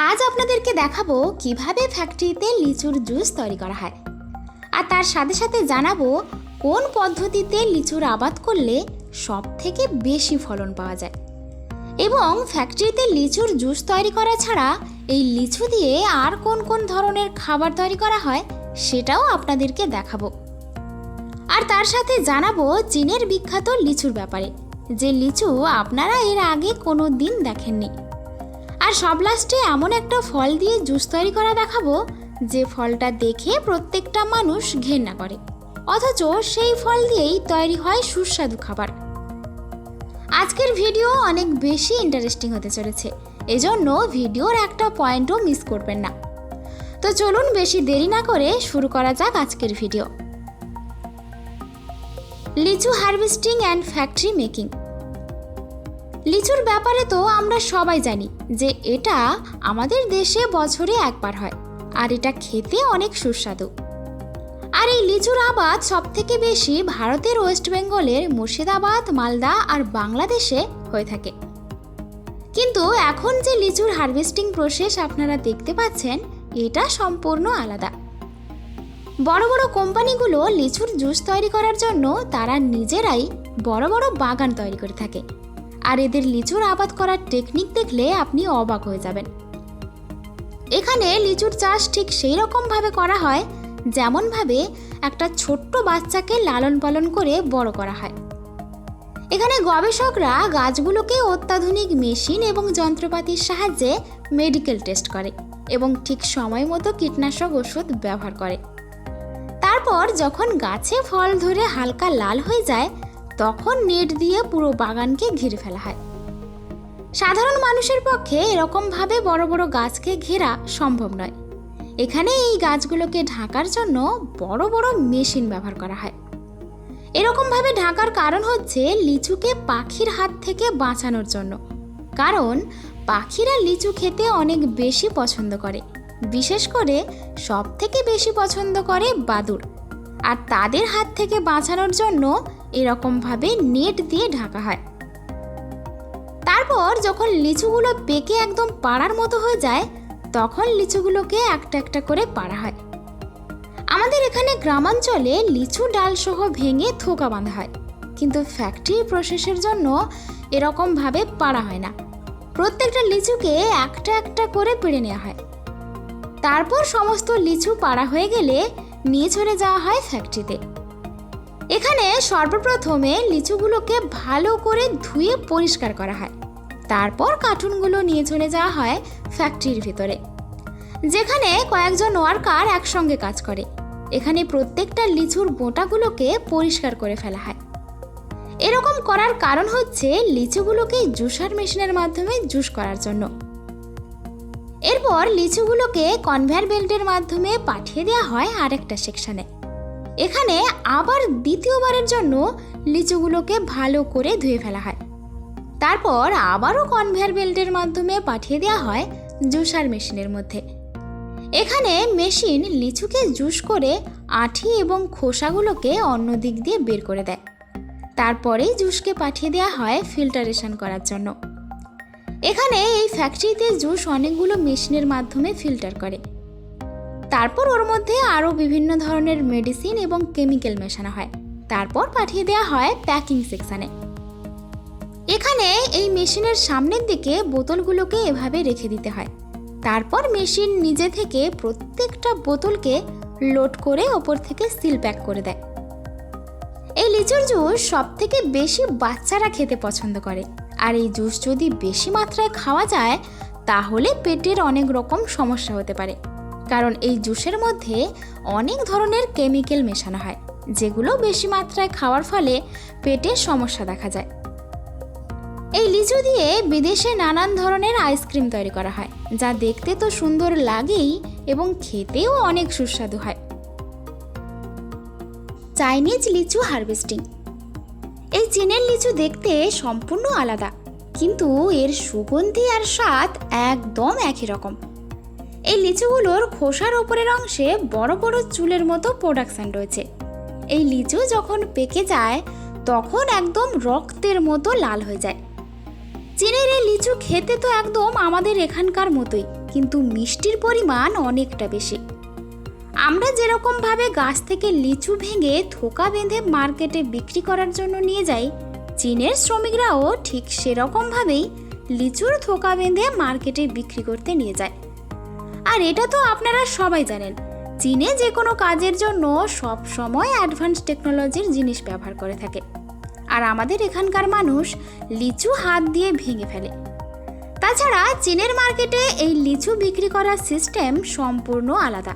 আজ আপনাদেরকে দেখাবো কিভাবে ফ্যাক্টরিতে লিচুর জুস তৈরি করা হয়, আর তার সাথে সাথে জানাবো কোন পদ্ধতিতে লিচুর আবাদ করলে সব থেকে বেশি ফলন পাওয়া যায়। এবং ফ্যাক্টরিতে লিচুর জুস তৈরি করা ছাড়া এই লিচু দিয়ে আর কোন কোন ধরনের খাবার তৈরি করা হয় সেটাও আপনাদেরকে দেখাবো। আর তার সাথে জানাবো চীনের বিখ্যাত লিচুর ব্যাপারে, যে লিচু আপনারা এর আগে কোনো দিন দেখেননি। আর সব লাস্টে এমন একটা ফল দিয়ে জুস তৈরি করা দেখাবো যে ফলটা দেখে প্রত্যেকটা মানুষ ঘেন্না করে, অথচ সেই ফল দিয়েই তৈরি হয় সুস্বাদু খাবার। আজকের ভিডিও অনেক বেশি ইন্টারেস্টিং হতে চলেছে, এজন্য ভিডিওর একটা পয়েন্টও মিস করবেন না। তো চলুন বেশি দেরি না করে শুরু করা যাক আজকের ভিডিও। লিচু হারভেস্টিং অ্যান্ড ফ্যাক্টরি মেকিং। লিচুর ব্যাপারে তো আমরা সবাই জানি যে এটা আমাদের দেশে বছরে একবার হয়, আর এটা খেতে অনেক সুস্বাদু। আর এই লিচুর আবাদ সব থেকে বেশি ভারতের ওয়েস্ট বেঙ্গলের মুর্শিদাবাদ, মালদা আর বাংলাদেশে হয়ে থাকে। কিন্তু এখন যে লিচুর হারভেস্টিং প্রসেস আপনারা দেখতে পাচ্ছেন, এটা সম্পূর্ণ আলাদা। বড় বড় কোম্পানিগুলো লিচুর জুস তৈরি করার জন্য তারা নিজেরাই বড় বড় বাগান তৈরি করে থাকে, আর এদের লিচুর আবাদ করার টেকনিক দেখলে আপনি অবাক হয়ে যাবেন। এখানে লিচুর চাষ ঠিক সেই রকমভাবে করা হয় যেমনভাবে একটা ছোট্ট বাচ্চাকে লালন পালন করে বড় করা হয়। এখানে গবেষকরা গাছগুলোকে অত্যাধুনিক মেশিন এবং যন্ত্রপাতির সাহায্যে মেডিকেল টেস্ট করে এবং ঠিক সময় মতো কীটনাশক ওষুধ ব্যবহার করে। তারপর যখন গাছে ফল ধরে হালকা লাল হয়ে যায়, তখন নেট দিয়ে পুরো বাগানকে ঘিরে ফেলা হয়। সাধারণ মানুষের পক্ষে এরকমভাবে বড় বড় গাছকে ঘেরা সম্ভব নয়। এখানে এই গাছগুলোকে ঢাকার জন্য বড় বড় মেশিন ব্যবহার করা হয়। এরকমভাবে ঢাকার কারণ হচ্ছে লিচুকে পাখির হাত থেকে বাঁচানোর জন্য, কারণ পাখিরা লিচু খেতে অনেক বেশি পছন্দ করে, বিশেষ করে সব থেকে বেশি পছন্দ করে বাদুড়। আর তাদের হাত থেকে বাঁচানোর জন্য এরকমভাবে নেট দিয়ে ঢাকা হয়। তারপর যখন লিচুগুলো পেকে একদম পাড়ার মতো হয়ে যায়, তখন লিচুগুলোকে একটা একটা করে পাড়া হয়। আমাদের এখানে গ্রামাঞ্চলে লিচু ডাল সহ ভেঙে থোকা বাঁধা হয়, কিন্তু ফ্যাক্টরি প্রসেসের জন্য এরকমভাবে পাড়া হয় না। প্রত্যেকটা লিচুকে একটা একটা করে পেড়ে নেওয়া হয়। তারপর সমস্ত লিচু পাড়া হয়ে গেলে নিয়ে চলে যাওয়া হয় ফ্যাক্টরিতে। এখানে সর্বপ্রথমে লিচুগুলোকে ভালো করে ধুয়ে পরিষ্কার করা হয়। তারপর কার্টুনগুলো নিয়ে চলে যাওয়া হয় ফ্যাক্টরির ভিতরে, যেখানে কয়েকজন ওয়ার্কার একসঙ্গে কাজ করে। এখানে প্রত্যেকটা লিচুর বোঁটাগুলোকে পরিষ্কার করে ফেলা হয়। এরকম করার কারণ হচ্ছে লিচুগুলোকে জুসার মেশিনের মাধ্যমে জুস করার জন্য। এরপর লিচুগুলোকে কনভেয়ার বেল্টের মাধ্যমে পাঠিয়ে দেওয়া হয় আরেকটা সেকশনে। এখানে আবার দ্বিতীয়বারের জন্য লিচুগুলোকে ভালো করে ধুয়ে ফেলা হয়। তারপর আবারও কনভেয়ার বেল্টের মাধ্যমে পাঠিয়ে দেওয়া হয় জুসার মেশিনের মধ্যে। এখানে মেশিন লিচুকে জুস করে আঁঠি এবং খোসাগুলোকে অন্য দিক দিয়ে বের করে দেয়। তারপরেই জুসকে পাঠিয়ে দেওয়া হয় ফিল্টারেশন করার জন্য। এখানে এই ফ্যাক্টরিতে জুস অনেকগুলো মেশিনের মাধ্যমে ফিল্টার করে। তারপর ওর মধ্যে আরও বিভিন্ন ধরনের মেডিসিন এবং কেমিক্যাল মেশানো হয়। তারপর পাঠিয়ে দেওয়া হয় প্যাকিং সেকশনে। এখানে এই মেশিনের সামনের দিকে বোতলগুলোকে এভাবে রেখে দিতে হয়। তারপর মেশিন নিজে থেকে প্রত্যেকটা বোতলকে লোড করে ওপর থেকে সিল প্যাক করে দেয়। এই লিচুর জুস সব থেকে বেশি বাচ্চারা খেতে পছন্দ করে, আর এই জুস যদি বেশি মাত্রায় খাওয়া যায় তাহলে পেটের অনেক রকম সমস্যা হতে পারে, কারণ এই জুসের মধ্যে অনেক ধরনের কেমিক্যাল মেশানো হয়, যেগুলো বেশি মাত্রায় খাওয়ার ফলে পেটের সমস্যা দেখা যায়। এই লিচু দিয়ে বিদেশে নানান ধরনের আইসক্রিম তৈরি করা হয়, যা দেখতে তো সুন্দর লাগেই এবং খেতেও অনেক সুস্বাদু হয়। চাইনিজ লিচু হারভেস্টিং। এই চীনের লিচু দেখতে সম্পূর্ণ আলাদা, কিন্তু এর সুগন্ধি আর স্বাদ একদম একই রকম। এই লিচুগুলোর খোসার ওপরের অংশে বড় বড় চুলের মতো প্রোডাকশন রয়েছে। এই লিচু যখন পেকে যায় তখন একদম রক্তের মতো লাল হয়ে যায়। চীনের এই লিচু খেতে তো একদম আমাদের এখানকার মতোই, কিন্তু মিষ্টির পরিমাণ অনেকটা বেশি। আমরা যেরকমভাবে গাছ থেকে লিচু ভেঙে থোকা বেঁধে মার্কেটে বিক্রি করার জন্য নিয়ে যাই, চীনের শ্রমিকরাও ঠিক সেরকমভাবেই লিচুর থোকা বেঁধে মার্কেটে বিক্রি করতে নিয়ে যায়। আর এটা তো আপনারা সবাই জানেন, চীনে যে কোনো কাজের জন্য সব সময় অ্যাডভান্স টেকনোলজির জিনিস ব্যবহার করে থাকে। আর আমাদের এখানকার মানুষ লিচু হাত দিয়ে ভেঙে ফেলে। তাছাড়া চীনের মার্কেটে এই লিচু বিক্রি করার সিস্টেম সম্পূর্ণ আলাদা।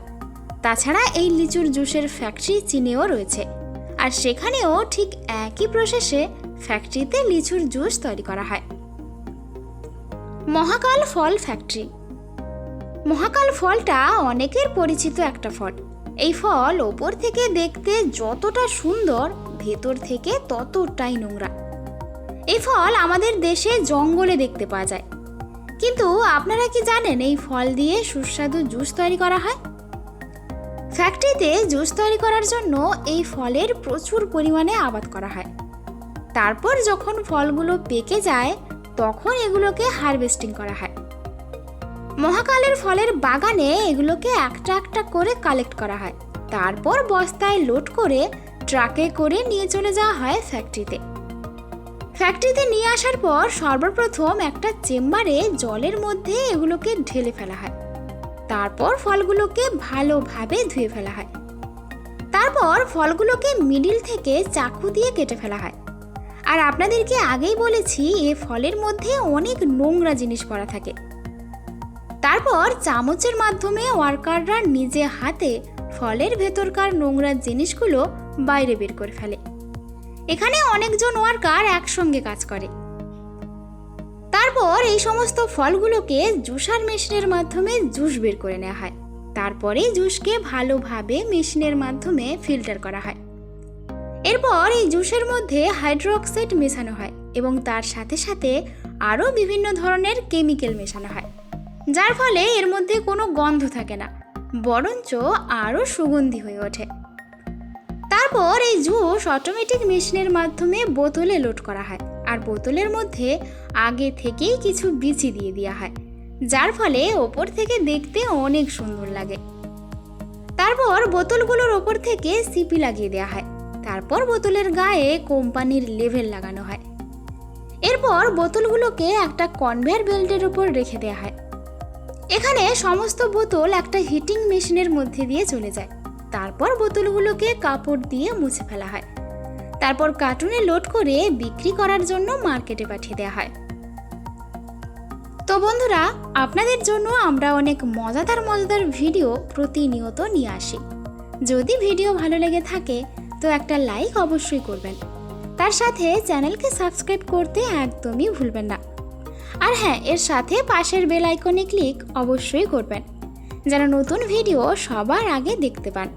তাছাড়া এই লিচুর জুসের ফ্যাক্টরি চীনেও রয়েছে, আর সেখানেও ঠিক একই প্রসেসে ফ্যাক্টরিতে লিচুর জুস তৈরি করা হয়। মহাকাল ফল ফ্যাক্টরি। মহাকাল ফলটা অনেকের পরিচিত একটা ফল। এই ফল ওপর থেকে দেখতে যতটা সুন্দর, ভেতর থেকে ততটাই নোংরা। এই ফল আমাদের দেশে জঙ্গলে দেখতে পাওয়া যায়। কিন্তু আপনারা কি জানেন এই ফল দিয়ে সুস্বাদু জুস তৈরি করা হয়? ফ্যাক্টরিতে জুস তৈরি করার জন্য এই ফলের প্রচুর পরিমাণে আবাদ করা হয়। তারপর যখন ফলগুলো পেকে যায় তখন এগুলোকে হারভেস্টিং করা হয়। মহাকালের ফলের বাগানে এগুলোকে একটা একটা করে কালেক্ট করা হয়। তারপর বস্তায় লোড করে ট্রাকে করে নিয়ে চলে যাওয়া হয় ফ্যাক্টরিতে। ফ্যাক্টরিতে নিয়ে আসার পর সর্বপ্রথম একটা চেম্বারে জলের মধ্যে এগুলোকে ঢেলে ফেলা হয়। তারপর ফলগুলোকে ভালোভাবে ধুয়ে ফেলা হয়। তারপর ফলগুলোকে মিডিল থেকে চাকু দিয়ে কেটে ফেলা হয়। আর আপনাদেরকে আগেই বলেছি এই ফলের মধ্যে অনেক নোংরা জিনিস পড়া থাকে। তারপর চামচের মাধ্যমে ওয়ার্কাররা নিজে হাতে ফলের ভেতরকার নোংরা জিনিসগুলো বাইরে বের করে ফেলে। এখানে অনেকজন ওয়ার্কার একসঙ্গে কাজ করে। তারপর এই সমস্ত ফলগুলোকে জুসার মেশিনের মাধ্যমে জুস বের করে নেওয়া হয়। তারপরে জুসকে ভালোভাবে মেশিনের মাধ্যমে ফিল্টার করা হয়। এরপর এই জুসের মধ্যে হাইড্রোক্সাইড মেশানো হয় এবং তার সাথে সাথে আরও বিভিন্ন ধরনের কেমিক্যাল মেশানো হয়, যার ফলে এর মধ্যে কোনো গন্ধ থাকে না, বরঞ্চ আরও সুগন্ধি হয়ে ওঠে। তারপর এই জুস অটোমেটিক মেশিনের মাধ্যমে বোতলে লোড করা হয়। আর বোতলের মধ্যে আগে থেকেই কিছু বিচি দিয়ে দেওয়া হয়, যার ফলে ওপর থেকে দেখতে অনেক সুন্দর লাগে। তারপর বোতলগুলোর ওপর থেকে সিপি লাগিয়ে দেওয়া হয়। তারপর বোতলের গায়ে কোম্পানির লেভেল লাগানো হয়। এরপর বোতলগুলোকে একটা কনভেয়ার বেল্টের উপর রেখে দেওয়া হয়। এখানে সমস্ত বোতল একটা হিটিং মেশিনের মধ্যে দিয়ে চলে যায়। তারপর বোতলগুলোকে কাপড় দিয়ে মুছে ফেলা হয়। তারপর কার্টুনে লোড করে বিক্রি করার জন্য মার্কেটে পাঠিয়ে দেওয়া হয়। তো বন্ধুরা, আপনাদের জন্য আমরা অনেক মজাদার মজাদার ভিডিও প্রতিনিয়ত নিয়ে আসি। যদি ভিডিও ভালো লেগে থাকে তো একটা লাইক অবশ্যই করবেন। তার সাথে চ্যানেলকে সাবস্ক্রাইব করতে একদমই ভুলবেন না। আর হ্যাঁ, এর সাথে পাশের বেল আইকনে ক্লিক অবশ্যই করবেন, যেন নতুন ভিডিও সবার আগে দেখতে পান।